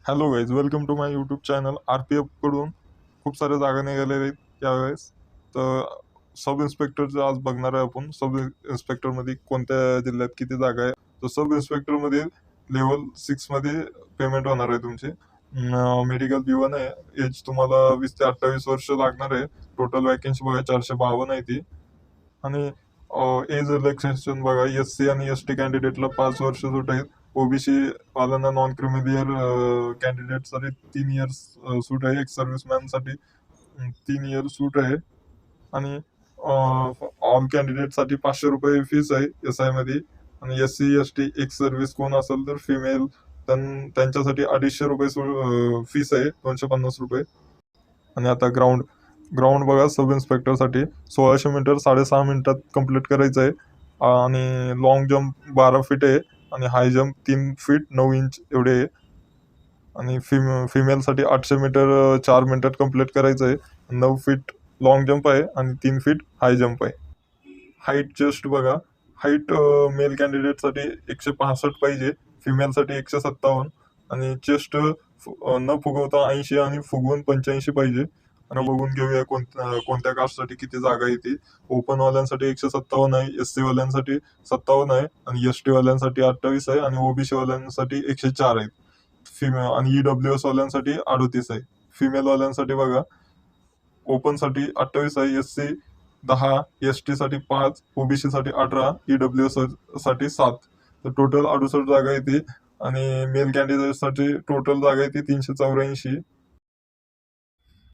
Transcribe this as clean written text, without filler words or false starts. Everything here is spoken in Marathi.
Hello guys, welcome to my YouTube channel. RPF कडून खूप साऱ्या जागा निघालेल्या आहेत यावेळेस. तर सब इन्स्पेक्टरचं आज बघणार आहे आपण. सब इन्स्पेक्टरमध्ये कोणत्या जिल्ह्यात किती जागा आहे. तर सब इन्स्पेक्टरमध्ये लेवल 6मध्ये पेमेंट होणार आहे तुमचे. मेडिकल B1 आहे. एज तुम्हाला 20 ते 28 वर्ष लागणार आहे. टोटल वॅकन्सी बघा 452 आहे ती. आणि एज रिलॅक्सेशन बघा, SC आणि ST कॅन्डिडेटला 5 वर्ष सूट आहेत. ओबीसी वाल्यांना नॉन क्रिमिलियर कॅन्डिडेटसाठी 3 इयर्स सूट आहे. एक्स सर्व्हिसमॅनसाठी 3 इयर सूट आहे. आणि ऑल कॅन्डिडेटसाठी 500 रुपये फीस आहे SI मध्ये. आणि SC ST एक्स सर्व्हिस कोण असेल तर फिमेल त्यांच्यासाठी 250 रुपये फीस आहे, 250 रुपये. आणि आता ग्राउंड ग्राउंड बघा, सब इन्स्पेक्टरसाठी 1600 मीटर 6.5 मिनिटात कम्प्लीट करायचं आहे. आणि लॉंग जम्प 12 फीट आहे. आणि हाय जम्प 3 फीट 9 इंच एवढे आहे. आणि फिमेलसाठी 800 मीटर 4 मिनिटात कम्प्लीट करायचं आहे. 9 फीट लॉंग जम्प आहे आणि 3 फीट हाय जम्प आहे. हाईट जस्ट बघा, हाईट मेल कॅन्डिडेटसाठी 165 पाहिजे, फिमेलसाठी 157. आणि चेस्ट न फुगवता 80 आणि फुगवून 85 पाहिजे. आणि बघून घेऊया कोणत्या कास्टसाठी किती जागा आहे ती. ओपन वाल्यांसाठी 157 आहे, SC वाल्यांसाठी 57 आहे, आणि ST वाल्यांसाठी 28 आहे, आणि OBC वाल्यांसाठी 104 आहे. आणि EWS वाल्यांसाठी 38 आहे. फिमेल वाल्यांसाठी बघा, ओपन साठी 28 आहे, SC 10, ST साठी 5, OBC साठी 18, EWS साठी 7. तर टोटल 68 जागा येते. आणि मेल कॅन्डिडेट साठी टोटल जागा येते 384.